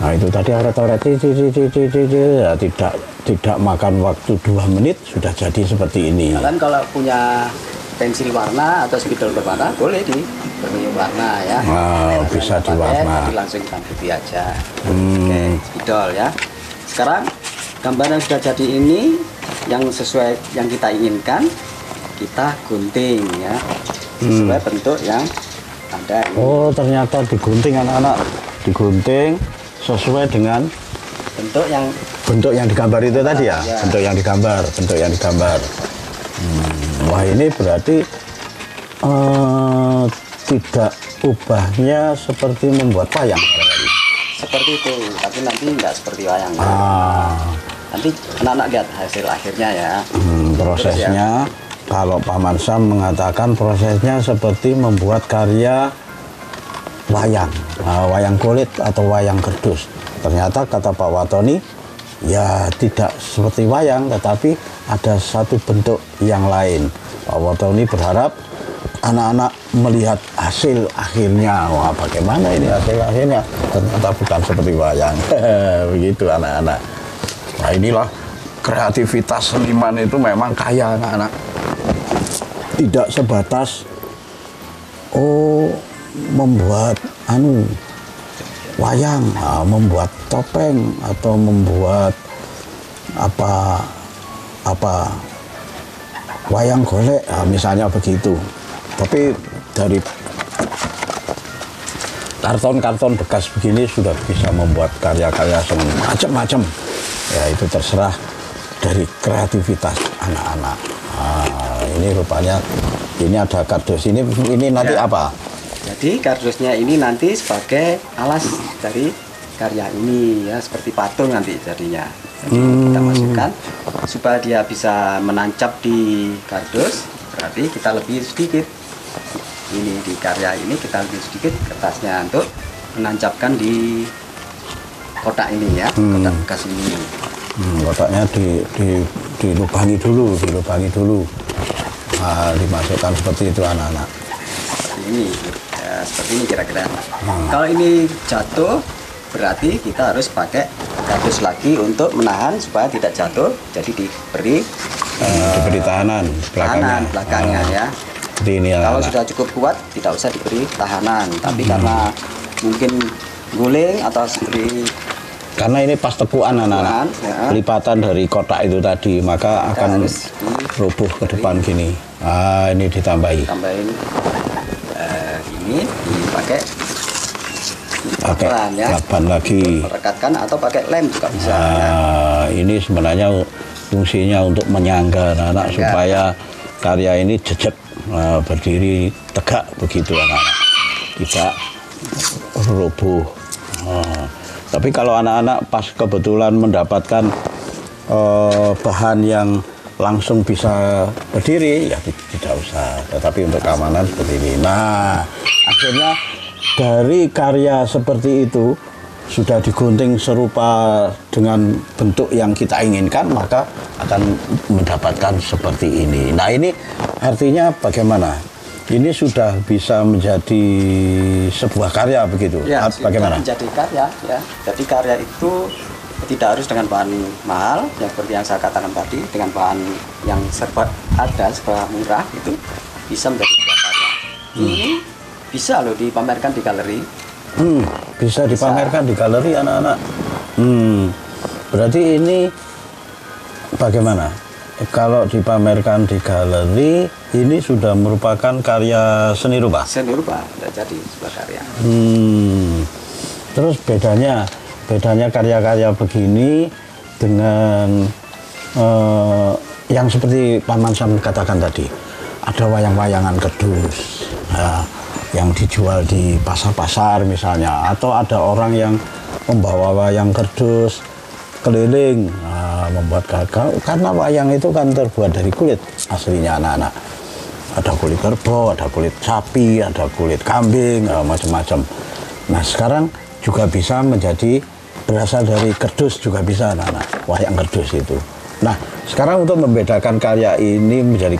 Nah itu tadi oret-oret ya, tidak makan waktu 2 menit sudah jadi seperti ini. Kalian kalau punya pensil warna atau spidol berwarna boleh diberi warna ya. Bisa diwarna. Jadi langsung hitam putih aja. Oke, spidol ya. Sekarang gambar yang sudah jadi ini yang sesuai yang kita inginkan kita gunting ya sesuai bentuk yang ada ini. Oh ternyata digunting anak-anak, digunting sesuai dengan bentuk yang digambar itu tadi ya, ya. bentuk yang digambar. Wah ini berarti tidak ubahnya seperti membuat wayang. Seperti itu, tapi nanti enggak seperti wayang. Nanti anak-anak lihat hasil akhirnya ya. Prosesnya, kalau Paman Sam mengatakan prosesnya seperti membuat karya wayang, wayang kulit atau wayang kerdus. Ternyata kata Pak Watoni, ya tidak seperti wayang, tetapi ada satu bentuk yang lain. Pak Watoni berharap anak-anak melihat hasil akhirnya. Wah, bagaimana ini hasil akhirnya? Ternyata bukan seperti wayang. Begitu anak-anak. Nah, inilah kreativitas seniman itu memang kaya anak-anak. Tidak sebatas membuat wayang, membuat topeng atau membuat apa wayang golek, misalnya begitu. Tapi dari karton-karton bekas begini sudah bisa membuat karya-karya macam-macam. Ya itu terserah dari kreativitas anak-anak. Ini rupanya ini ada kardus ini nanti ya. Apa? Jadi kardusnya ini nanti sebagai alas dari karya ini ya, seperti patung nanti jadinya. Jadi kita masukkan supaya dia bisa menancap di kardus, berarti kita lebih sedikit. Ini di karya ini kita lebih sedikit kertasnya untuk menancapkan di kotak ini ya, kotak bekas ini. Kotaknya dilubangi dulu. Dimasukkan seperti itu anak-anak. Ini ya, seperti ini kira-kira. Kalau ini jatuh, berarti kita harus pakai kardus lagi untuk menahan supaya tidak jatuh. Jadi diberi tahanan belakangnya ya. Ini kalau sudah cukup kuat tidak usah diberi tahanan, tapi karena mungkin guling atau seperti karena ini pas tekuan anak-anak ya. Lipatan dari kotak itu tadi maka akan rubuh ke depan gini. Ini ditambahin ini dipakai laban lagi, rekatkan atau pakai lem juga bisa ya. Ini sebenarnya fungsinya untuk menyangga anak-anak supaya karya ini jejak, berdiri tegak begitu anak-anak, tidak rubuh. Tapi kalau anak-anak pas kebetulan mendapatkan bahan yang langsung bisa berdiri, ya tidak usah. Tetapi untuk keamanan seperti ini. Nah, akhirnya dari karya seperti itu sudah digunting serupa dengan bentuk yang kita inginkan, maka akan mendapatkan seperti ini. Nah, ini artinya bagaimana? Ini sudah bisa menjadi sebuah karya begitu? Ya, bagaimana? Menjadi karya ya. Jadi karya itu tidak harus dengan bahan mahal, yang seperti yang saya katakan tadi, dengan bahan yang serba murah itu bisa menjadi sebuah karya. Ini bisa loh dipamerkan di galeri. Bisa dipamerkan di galeri anak-anak. Berarti ini bagaimana? Kalau dipamerkan di galeri, ini sudah merupakan karya seni rupa? Seni rupa, sudah jadi sebuah karya. Terus bedanya karya-karya begini dengan yang seperti Paman Sam katakan tadi, ada wayang-wayangan kerdus yang dijual di pasar-pasar misalnya, atau ada orang yang membawa wayang kerdus keliling membuat gagal, karena wayang itu kan terbuat dari kulit aslinya anak-anak. Ada kulit kerbau, ada kulit sapi, ada kulit kambing, macam-macam. Nah sekarang juga bisa menjadi berasal dari kerdus, juga bisa anak-anak, wayang kerdus itu. Nah sekarang untuk membedakan karya ini menjadi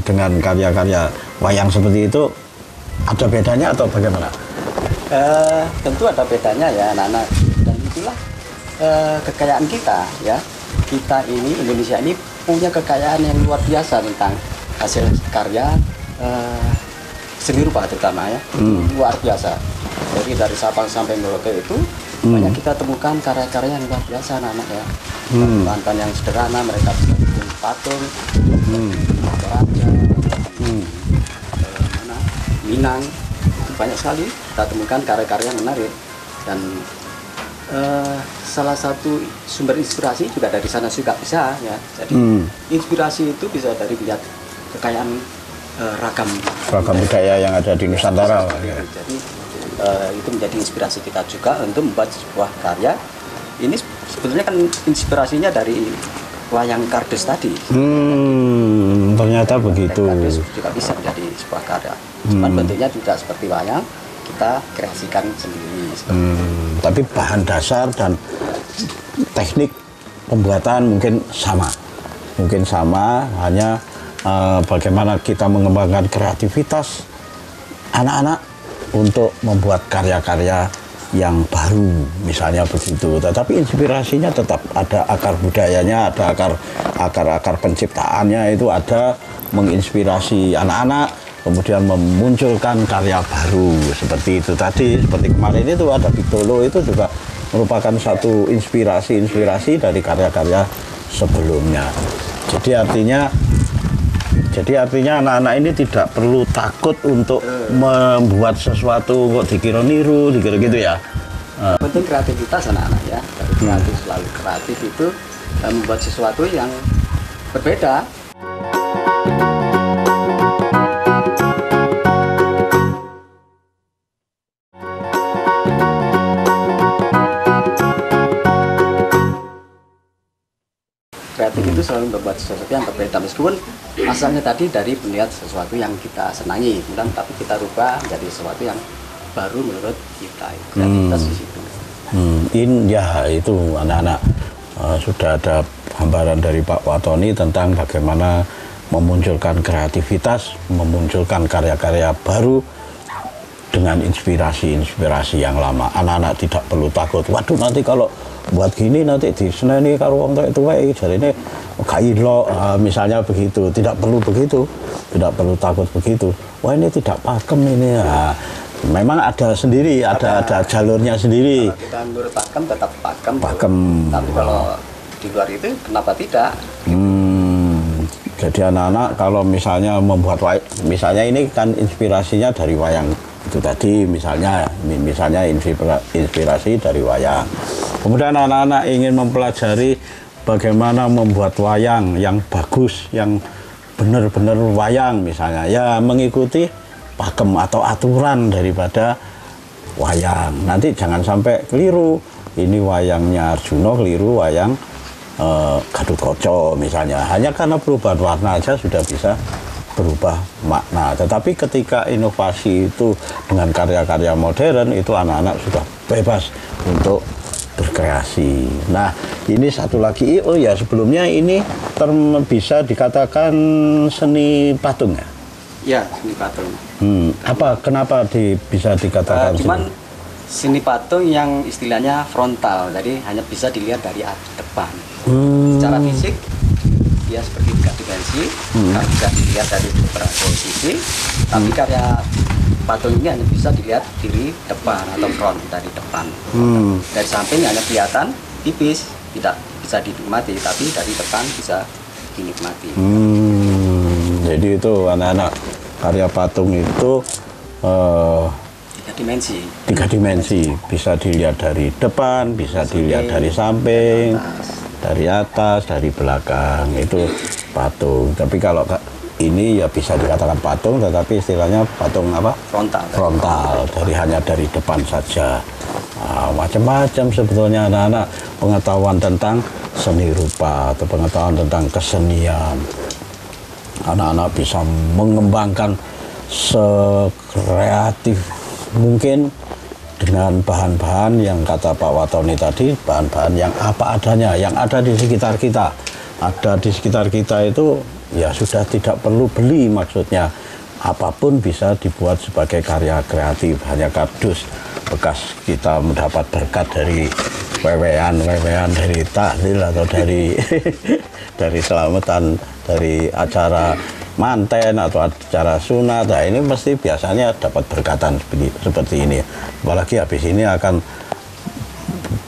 dengan karya-karya wayang seperti itu, ada bedanya atau bagaimana? Tentu ada bedanya ya anak-anak. itulah kekayaan kita ya. Kita ini Indonesia ini punya kekayaan yang luar biasa tentang hasil karya seni rupa terutama ya, luar biasa. Jadi dari Sabang sampai Merauke itu banyak kita temukan karya-karya yang luar biasa anak-anak ya. Bahan yang sederhana mereka bisa bikin patung, raja, Minang, banyak sekali kita temukan karya-karya yang menarik. Dan salah satu sumber inspirasi juga dari sana juga bisa ya. Jadi inspirasi itu bisa dari melihat kekayaan ragam budaya yang ada di Nusantara. Jadi itu menjadi inspirasi kita juga untuk membuat sebuah karya. Ini sebetulnya kan inspirasinya dari wayang kardus tadi. Ternyata begitu. Kardus juga bisa menjadi sebuah karya. Cuman bentuknya tidak seperti wayang, kita kreasikan sendiri. Tapi bahan dasar dan teknik pembuatan mungkin sama, hanya bagaimana kita mengembangkan kreativitas anak-anak untuk membuat karya-karya yang baru, misalnya begitu. Tetapi inspirasinya tetap ada, akar budayanya ada, akar penciptaannya itu ada, menginspirasi anak-anak, kemudian memunculkan karya baru seperti itu tadi. Seperti kemarin itu ada Bitolo, itu juga merupakan satu inspirasi dari karya-karya sebelumnya. Jadi artinya anak-anak ini tidak perlu takut untuk membuat sesuatu kok dikira niru, dikira gitu ya. Penting kreativitas anak-anak ya. Kreatif, selalu kreatif itu membuat sesuatu yang berbeda. Kreatif itu selalu membuat sesuatu yang berbeda, meskipun asalnya tadi dari melihat sesuatu yang kita senangi, kemudian tapi kita rubah menjadi sesuatu yang baru menurut kita. Kreativitas di situ. Ya itu anak-anak sudah ada gambaran dari Pak Watoni tentang bagaimana memunculkan kreativitas, memunculkan karya-karya baru dengan inspirasi yang lama. Anak-anak tidak perlu takut. Waduh, nanti kalau buat gini nanti di seneni karo wong tuwek jarine gak ilo, misalnya begitu. Tidak perlu begitu, tidak perlu takut begitu. Wah, ini tidak pakem ini. Memang ada sendiri, ada jalurnya sendiri. Kalau kita menurut pakem tetap pakem. Tapi kalau di luar itu kenapa tidak? Jadi anak-anak kalau misalnya membuat wayang, misalnya ini kan inspirasinya dari wayang itu tadi, misalnya inspirasi dari wayang. Kemudian anak-anak ingin mempelajari bagaimana membuat wayang yang bagus, yang benar-benar wayang misalnya, ya mengikuti pakem atau aturan daripada wayang. Nanti jangan sampai keliru, ini wayangnya Arjuna, keliru wayang Gatotkaca misalnya. Hanya karena perubahan warna aja sudah bisa berubah makna. Tetapi ketika inovasi itu dengan karya-karya modern, itu anak-anak sudah bebas untuk berkreasi. Nah, ini satu lagi, oh ya sebelumnya ini bisa dikatakan seni patung ya? Ya, seni patung. Kenapa bisa dikatakan cuman seni patung yang istilahnya frontal, jadi hanya bisa dilihat dari depan. Secara fisik dia seperti 3 dimensi, bisa dilihat dari beberapa posisi, tapi karya patung ini hanya bisa dilihat dari depan atau front, dari depan. Dari samping hanya kelihatan tipis, tidak bisa dinikmati, tapi dari depan bisa dinikmati. Jadi itu anak-anak, karya patung itu 3 dimensi, bisa dilihat dari depan, bisa dilihat dari samping, dari atas, dari belakang, itu patung. Tapi kalau ini ya bisa dikatakan patung, tetapi istilahnya patung apa? Frontal, hanya dari depan saja. Macam-macam sebetulnya anak-anak pengetahuan tentang seni rupa atau pengetahuan tentang kesenian. Anak-anak bisa mengembangkan sekreatif mungkin dengan bahan-bahan yang kata Pak Watoni tadi, bahan-bahan yang apa adanya, yang ada di sekitar kita. Ada di sekitar kita itu ya sudah tidak perlu beli, maksudnya apapun bisa dibuat sebagai karya kreatif. Hanya kardus bekas kita mendapat berkat dari wewean dari tahlil atau dari dari selamatan dari acara manten atau acara sunat. Nah, ini mesti biasanya dapat berkatan seperti ini. Apalagi habis ini akan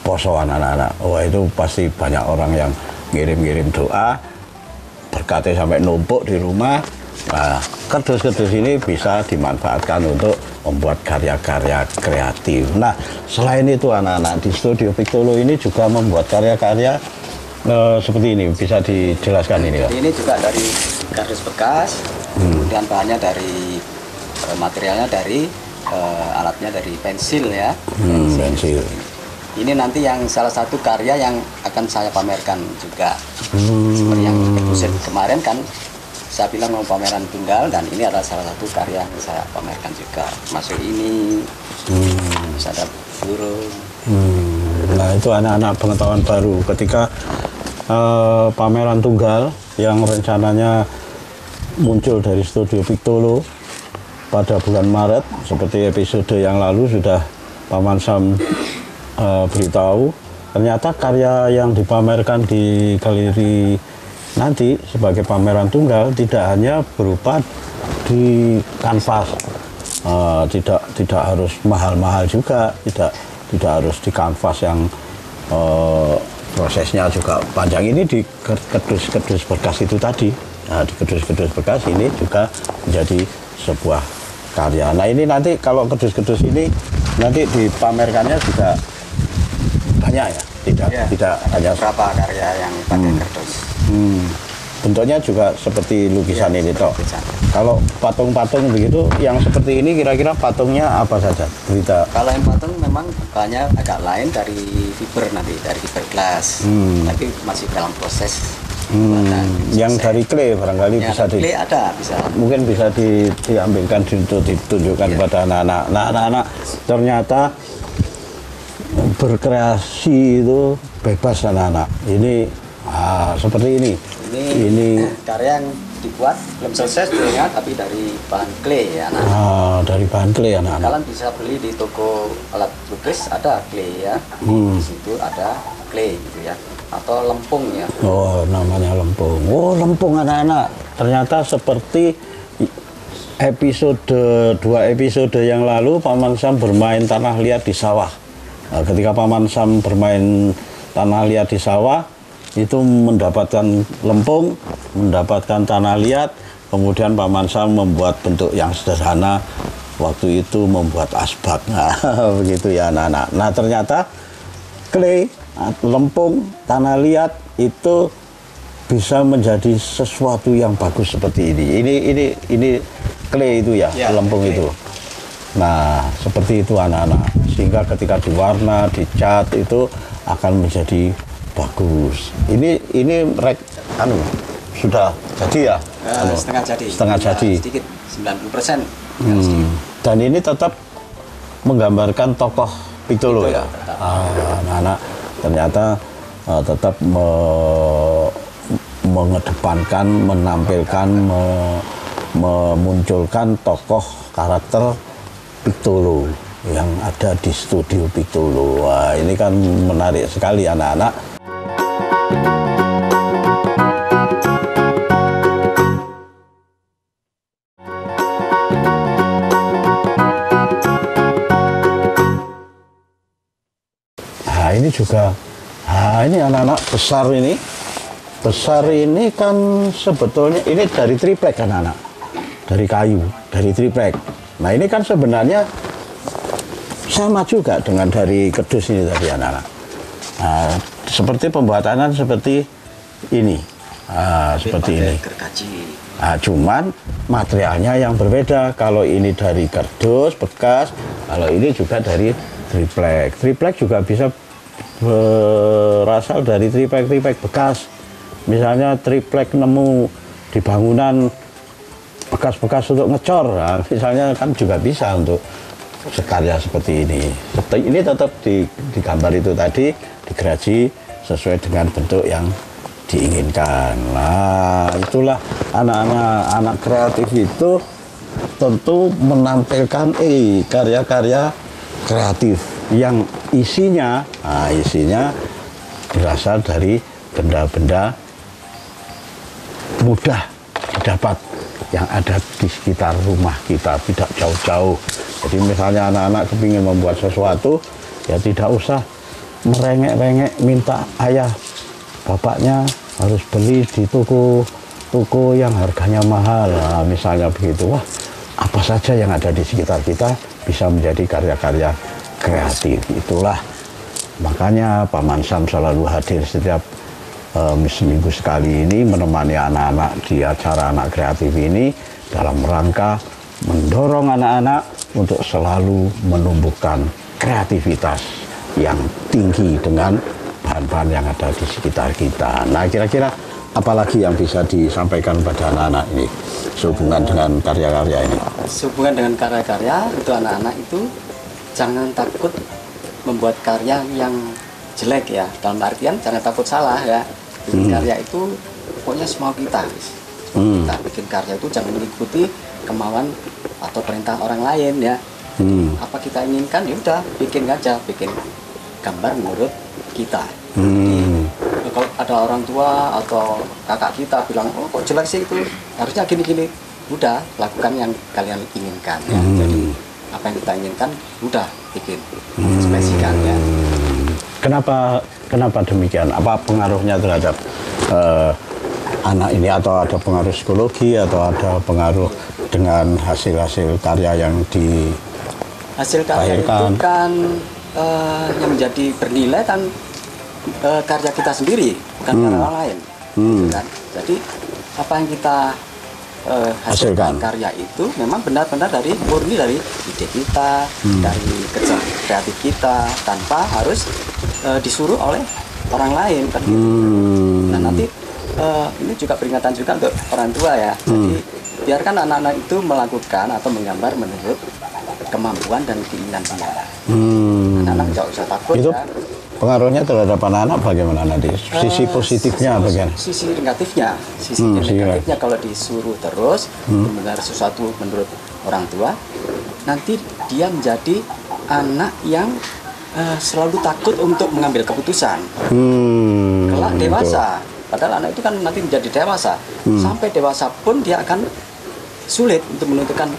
poso anak-anak. Wah, itu pasti banyak orang yang ngirim-ngirim doa, berkatnya sampai numpuk di rumah. Nah, kerdus-kerdus ini bisa dimanfaatkan untuk membuat karya-karya kreatif. Nah, selain itu anak-anak di studio Piktolo ini juga membuat karya-karya seperti ini. Bisa dijelaskan ini, Pak? Ini juga dari kardus bekas, kemudian bahannya dari materialnya dari alatnya dari pensil ya. Pensil. Ini nanti yang salah satu karya yang akan saya pamerkan juga. Seperti yang kemarin kan saya bilang mau pameran tunggal, dan ini adalah salah satu karya yang saya pamerkan juga. Masuk ini, bisa ada burung. Nah, itu anak-anak pengetahuan baru ketika pameran tunggal yang rencananya muncul dari studio Piktolo pada bulan Maret. Seperti episode yang lalu sudah Paman Sam beritahu, ternyata karya yang dipamerkan di galeri nanti sebagai pameran tunggal tidak hanya berupa di kanvas, tidak harus mahal-mahal juga, tidak harus di kanvas yang prosesnya juga panjang. Ini di kerdus-kerdus bekas itu tadi. Nah, di kerdus-kerdus bekas ini juga menjadi sebuah karya. Nah, ini nanti kalau kerdus-kerdus ini nanti dipamerkannya juga banyak ya, tidak hanya berapa karya yang pakai kerdus. Bentuknya juga seperti lukisan ini toh. Kalau patung-patung begitu, yang seperti ini kira-kira patungnya apa saja? Berita. Kalau yang patung memang bahannya agak lain dari fiber nanti, dari fiberglass. Tapi masih dalam proses. Yang dari clay barangkali ya, bisa clay ada, bisa. Mungkin bisa diambilkan untuk ditunjukkan pada anak-anak. Nah, anak-anak ternyata berkreasi itu bebas anak-anak. Ini seperti ini. Ini karya yang dibuat belum selesai sebetulnya, tapi dari bahan clay ya, anak. Dari bahan clay anak-anak. Kalian bisa beli di toko alat lukis, ada clay ya. Di situ ada clay gitu ya, atau lempung ya. Oh, namanya lempung. Oh, lempung anak-anak. Ternyata seperti dua episode yang lalu Paman Sam bermain tanah liat di sawah. Nah, ketika Paman Sam bermain tanah liat di sawah, itu mendapatkan lempung, mendapatkan tanah liat, kemudian Paman Sam membuat bentuk yang sederhana, waktu itu membuat asbak. Nah, begitu ya anak-anak. Nah, ternyata clay, lempung, tanah liat itu bisa menjadi sesuatu yang bagus seperti ini. Ini clay itu ya, lempung clay itu. Nah, seperti itu anak-anak. Sehingga ketika diwarna, dicat itu akan menjadi bagus. Ini sudah jadi ya? Setengah jadi. Setengah jadi. Sedikit, 90%. Dan ini tetap menggambarkan tokoh Piktolo ya. Anak-anak ternyata tetap mengedepankan, menampilkan, memunculkan tokoh karakter Piktolo yang ada di studio Piktolo. Wah, ini kan menarik sekali anak-anak. Nah, ini juga, ini anak-anak besar ini. Besar ini kan sebetulnya ini dari triplek anak-anak. Dari kayu, dari triplek. Nah, ini kan sebenarnya sama juga dengan dari kerdus ini tadi anak-anak. Nah, seperti pembuatannya seperti ini. Seperti ini. Cuman materialnya yang berbeda. Kalau ini dari kerdus bekas, kalau ini juga dari triplek. Triplek juga bisa berasal dari triplek bekas. Misalnya triplek nemu di bangunan bekas-bekas untuk ngecor, nah, misalnya kan juga bisa untuk sekarya seperti ini. Ini tetap di gambar itu tadi digeraji sesuai dengan bentuk yang diinginkan. Nah, itulah anak-anak kreatif itu tentu menampilkan karya-karya kreatif yang isinya berasal dari benda-benda mudah didapat yang ada di sekitar rumah kita, tidak jauh-jauh. Jadi misalnya anak-anak kepingin membuat sesuatu, ya tidak usah merengek-rengek minta ayah bapaknya harus beli di toko yang harganya mahal. Nah, misalnya begitu, wah apa saja yang ada di sekitar kita bisa menjadi karya-karya kreatif. Itulah makanya Paman Sam selalu hadir setiap seminggu sekali ini menemani anak-anak di acara anak kreatif ini dalam rangka mendorong anak-anak untuk selalu menumbuhkan kreativitas yang tinggi dengan bahan-bahan yang ada di sekitar kita. Nah, kira-kira apalagi yang bisa disampaikan pada anak-anak ini sehubungan dengan karya-karya ini? Sehubungan dengan karya-karya itu anak-anak itu jangan takut membuat karya yang jelek ya, dalam artian jangan takut salah ya. Bikin karya itu pokoknya semau kita. Kita bikin karya itu jangan mengikuti kemauan atau perintah orang lain ya. Apa kita inginkan ya udah bikin aja, bikin gambar menurut kita. Jadi, kalau ada orang tua atau kakak kita bilang, oh kok jelek sih itu, harusnya gini-gini, udah lakukan yang kalian inginkan ya. Jadi apa yang kita inginkan udah bikin, ekspresikan ya. Kenapa demikian? Apa pengaruhnya terhadap anak ini, atau ada pengaruh psikologi, atau ada pengaruh dengan hasil-hasil karya yang hasil karya itu kan yang menjadi bernilai kan karya kita sendiri, bukan karya orang lain. Kan? Jadi apa yang kita hasilkan karya itu memang benar-benar murni dari ide kita, dari kerja kreatif kita, tanpa harus disuruh oleh orang lain kan gitu. Nah nanti ini juga peringatan juga untuk orang tua ya. Jadi biarkan anak-anak itu melakukan atau menggambar menurut kemampuan dan keinginan dia. Anak-anak nggak usah takut itu ya. Pengaruhnya terhadap anak-anak bagaimana nanti? Sisi positifnya bagaimana? Sisi negatifnya, negatifnya kalau disuruh terus mendengar sesuatu menurut orang tua, nanti dia menjadi anak yang selalu takut untuk mengambil keputusan. Kelak dewasa, padahal anak itu kan nanti menjadi dewasa. Sampai dewasa pun dia akan sulit untuk menentukan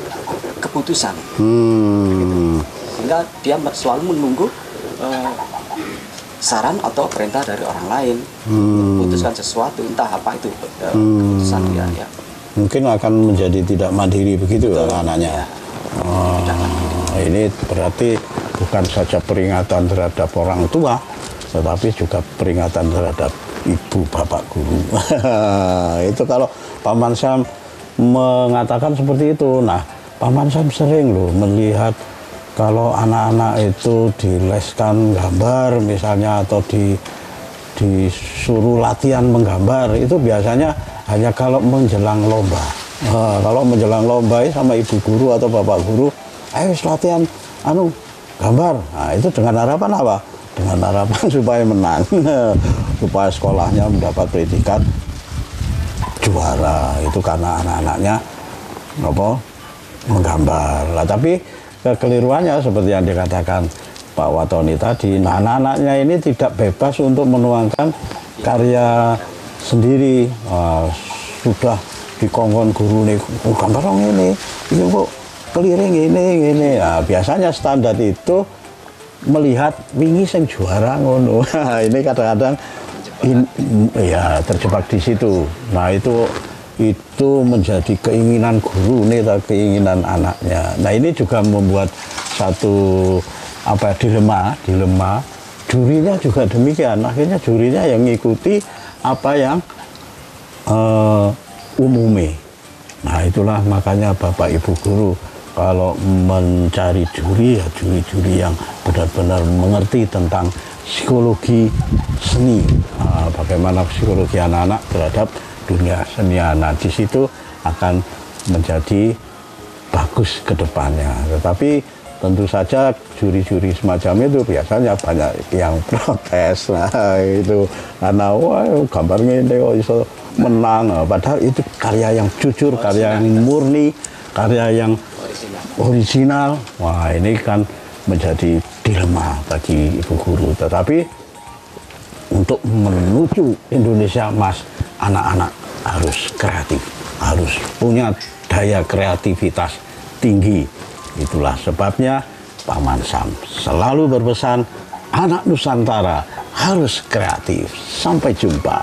keputusan. Gitu. Sehingga dia selalu menunggu saran atau perintah dari orang lain memutuskan sesuatu, entah apa itu keputusan dia ya. Mungkin akan menjadi tidak mandiri begitu anaknya. Ya. Tidak mandiri. Ini berarti bukan saja peringatan terhadap orang tua, tetapi juga peringatan terhadap ibu bapak guru. Itu kalau Paman Sam mengatakan seperti itu. Nah, Paman Sam sering loh melihat kalau anak-anak itu dileskan gambar misalnya, atau disuruh latihan menggambar, itu biasanya hanya kalau menjelang lomba. Kalau menjelang lomba sama ibu guru atau bapak guru, ayo latihan gambar. Nah, itu dengan harapan apa? Dengan harapan supaya menang, supaya sekolahnya mendapat predikat juara. Itu karena anak-anaknya menggambar. Lah, tapi kekeliruannya seperti yang dikatakan Pak Watoni tadi, nah anak-anaknya ini tidak bebas untuk menuangkan karya sendiri. Sudah dikongkon guru nih, gambar ini kok keliring ini. Nah, biasanya standar itu melihat wingi sing juara ngono. Ini kadang-kadang ya terjebak di situ. Nah, itu menjadi keinginan guru nih, atau keinginan anaknya. Nah, ini juga membuat satu dilema. Jurinya juga demikian. Akhirnya jurinya yang ngikuti apa yang umumnya. Nah, itulah makanya Bapak Ibu guru kalau mencari juri, ya juri-juri yang benar-benar mengerti tentang psikologi seni, bagaimana psikologi anak-anak terhadap dunia senian. Nah, di situ akan menjadi bagus ke depannya. Tetapi tentu saja juri-juri semacam itu biasanya banyak yang protes. Nah, itu karena wah gambarnya ini kok bisa menang. Padahal itu karya yang jujur, karya yang murni, karya yang original. Wah, ini kan menjadi dilema bagi ibu guru. Tetapi untuk menuju Indonesia Emas, anak-anak harus kreatif, harus punya daya kreativitas tinggi. Itulah sebabnya Paman Sam selalu berpesan, anak Nusantara harus kreatif. Sampai jumpa.